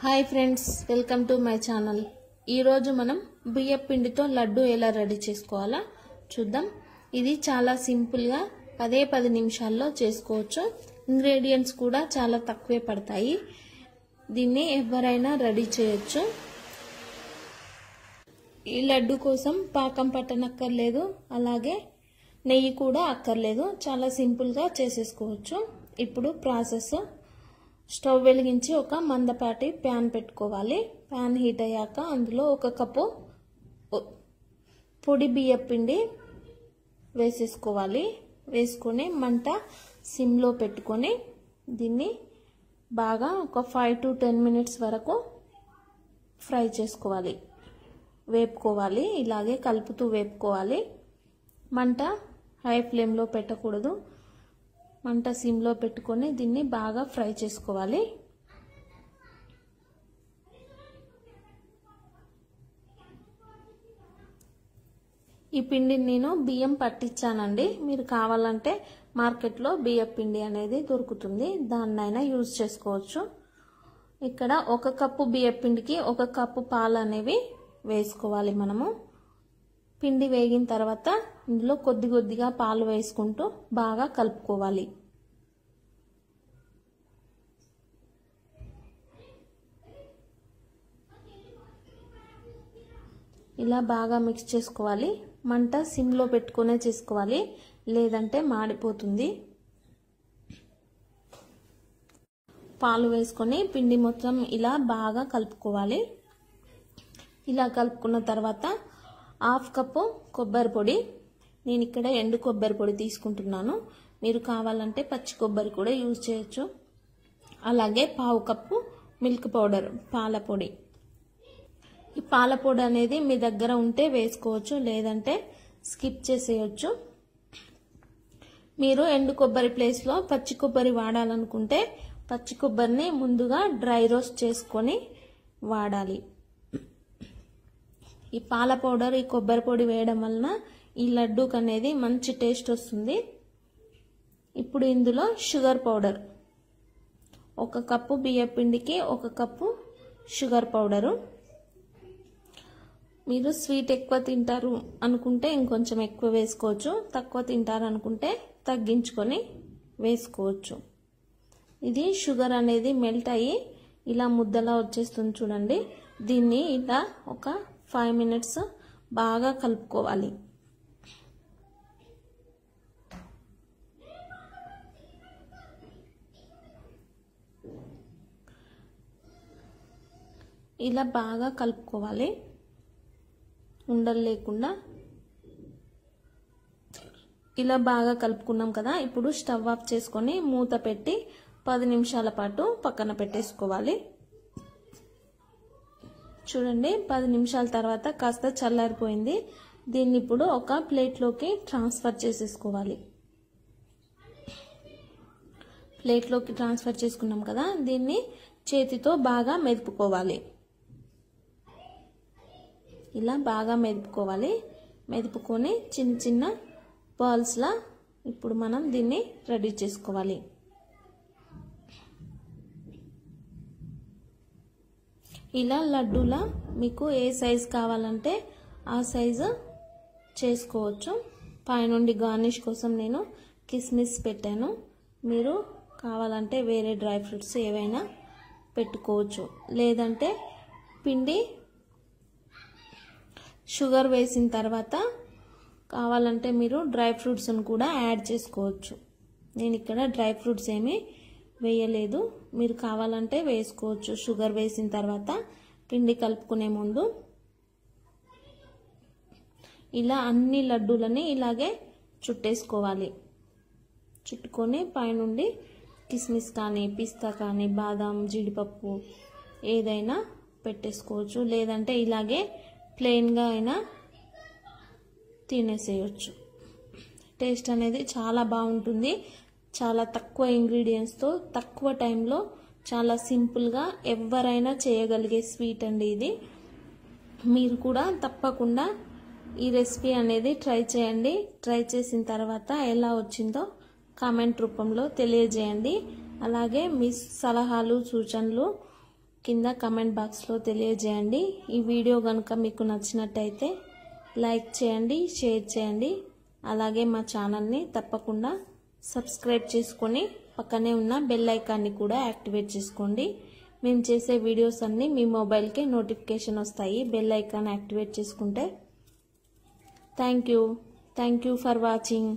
Hi friends, welcome to my channel. ఈరోజు మనం బియ్యం పిండితో లడ్డు ఎలా రెడీ చేసుకోవాలో చూద్దాం. ఇది చాలా సింపుల్గా 10 నిమిషాల్లో చేసుకోవచ్చు. ఇంగ్రీడియంట్స్ కూడా చాలా తక్కువే పడతాయి. దీన్ని ఎవరైనా రెడీ చేయొచ్చు. ఈ లడ్డు కోసం పాకం పట్టనక్కర్లేదు, అలాగే నెయ్యి కూడా అక్కర్లేదు. చాలా సింపుల్గా చేసేసుకోవచ్చు. ఇప్పుడు ప్రాసెస్: స్టవ్ వెలిగించి ఒక మందపాటి ప్యాన్ పెట్టుకోవాలి. ప్యాన్ హీట్ అయ్యాక అందులో 1 కప్పు పొడి బియ్యం పిండి వేసేసుకోవాలి. వేసుకొని మంట సిమ్లో పెట్టుకొని దీన్ని బాగా ఒక 5 to 10 minutes వరకు ఫ్రై చేసుకోవాలి, వేపుకోవాలి. ఇలాగే కలుపుతూ వేపుకోవాలి. మంట హై ఫ్లేమ్లో పెట్టకూడదు. మంట సిమ్లో పెట్టుకొని దీన్ని బాగా ఫ్రై చేసుకోవాలి. ఈ పిండిని నేను బియ్యం పట్టించానండి. మీరు కావాలంటే మార్కెట్లో బియ్యం పిండి అనేది దొరుకుతుంది, దాన్నైనా యూజ్ చేసుకోవచ్చు. ఇక్కడ 1 కప్పు బియ్యం పిండికి 1 కప్పు పాలు అనేవి వేసుకోవాలి. మనము పిండి వేగిన తర్వాత ఇందులో కొద్దిగా పాలు వేసుకుంటూ బాగా కలుపుకోవాలి. ఇలా బాగా మిక్స్ చేసుకోవాలి. మంట సిమ్లో పెట్టుకునే చేసుకోవాలి, లేదంటే మాడిపోతుంది. పాలు వేసుకొని పిండి మొత్తం ఇలా బాగా కలుపుకోవాలి. ఇలా కలుపుకున్న తర్వాత 1/2 కప్పు కొబ్బరి పొడి, నేను ఇక్కడ ఎండు కొబ్బరి పొడి తీసుకుంటున్నాను. మీరు కావాలంటే పచ్చి కొబ్బరి కూడా యూజ్ చేయొచ్చు. అలాగే 1/2 కప్పు మిల్క్ పౌడర్, పాల పొడి. ఈ పాల పొడి అనేది మీ దగ్గర ఉంటే వేసుకోవచ్చు, లేదంటే స్కిప్ చేసేయచ్చు. మీరు ఎండు కొబ్బరి ప్లేస్లో పచ్చి కొబ్బరి వాడాలనుకుంటే పచ్చి కొబ్బరిని ముందుగా డ్రై రోస్ట్ చేసుకొని వాడాలి. ఈ పాల పౌడర్, ఈ కొబ్బరి పొడి వేయడం వలన ఈ లడ్డూకి అనేది మంచి టేస్ట్ వస్తుంది. ఇప్పుడు ఇందులో షుగర్ పౌడర్, 1 కప్పు బియ్యం పిండికి 1 కప్పు షుగర్ పౌడరు. మీరు స్వీట్ ఎక్కువ తింటారు అనుకుంటే ఇంకొంచెం ఎక్కువ వేసుకోవచ్చు, తక్కువ తింటారు అనుకుంటే తగ్గించుకొని వేసుకోవచ్చు. ఇది షుగర్ అనేది మెల్ట్ అయ్యి ఇలా ముద్దలా వచ్చేస్తుంది చూడండి. దీన్ని ఇలా ఒక 5 minutes బాగా కలుపుకోవాలి. ఇలా బాగా కలుపుకోవాలి, ఉండలు లేకుండా. ఇలా బాగా కలుపుకున్నాం కదా. ఇప్పుడు స్టవ్ ఆఫ్ చేసుకొని మూత పెట్టి 10 నిమిషాల పాటు పక్కన పెట్టేసుకోవాలి. చూడండి, 10 నిమిషాల తర్వాత కాస్త చల్లారిపోయింది. దీన్ని ఇప్పుడు ఒక ప్లేట్లోకి ట్రాన్స్ఫర్ చేసేసుకోవాలి. ప్లేట్లోకి ట్రాన్స్ఫర్ చేసుకున్నాం కదా, దీన్ని చేతితో బాగా మెదుపుకోవాలి. ఇలా బాగా మెదుపుకోవాలి. మెదుపుకొని చిన్న చిన్న బాల్స్లా ఇప్పుడు మనం దీన్ని రెడీ చేసుకోవాలి. ఇలా లడ్డూలా మీకు ఏ సైజు కావాలంటే ఆ సైజు చేసుకోవచ్చు. పైనుండి గార్నిష్ కోసం నేను కిస్మిస్ పెట్టాను. మీరు కావాలంటే వేరే డ్రై ఫ్రూట్స్ ఏవైనా పెట్టుకోవచ్చు, లేదంటే పిండి షుగర్ వేసిన తర్వాత కావాలంటే మీరు డ్రై ఫ్రూట్స్ని కూడా యాడ్ చేసుకోవచ్చు. నేను ఇక్కడ డ్రై ఫ్రూట్స్ ఏమీ వేయలేదు, మీరు కావాలంటే వేసుకోవచ్చు. షుగర్ వేసిన తర్వాత పిండి కలుపుకునే ముందు ఇలా అన్ని లడ్డూలని ఇలాగే చుట్టేసుకోవాలి. చుట్టుకొని పైనుండి కిస్మిస్ కానీ, పిస్తా కానీ, బాదాం, జీడిపప్పు ఏదైనా పెట్టేసుకోవచ్చు, లేదంటే ఇలాగే ప్లెయిన్గా అయినా తినేసేయచ్చు. టేస్ట్ అనేది చాలా బాగుంటుంది. చాలా తక్కువ ఇంగ్రీడియంట్స్తో తక్కువ టైంలో చాలా సింపుల్గా ఎవరైనా చేయగలిగే స్వీట్ అండి ఇది. మీరు కూడా తప్పకుండా ఈ రెసిపీ అనేది ట్రై చేయండి. ట్రై చేసిన తర్వాత ఎలా వచ్చిందో కామెంట్ రూపంలో తెలియజేయండి. అలాగే మీ సలహాలు, సూచనలు కింద కామెంట్ బాక్స్లో తెలియజేయండి. ఈ వీడియో కనుక మీకు నచ్చినట్టయితే లైక్ చేయండి, షేర్ చేయండి. అలాగే మా ఛానల్ని తప్పకుండా సబ్స్క్రైబ్ చేసుకొని పక్కనే ఉన్న బెల్ ఐకాన్ని కూడా యాక్టివేట్ చేసుకోండి. మేము చేసే వీడియోస్ అన్నీ మీ మొబైల్కి నోటిఫికేషన్ వస్తాయి బెల్ ఐకాన్ యాక్టివేట్ చేసుకుంటే. Thank you for watching.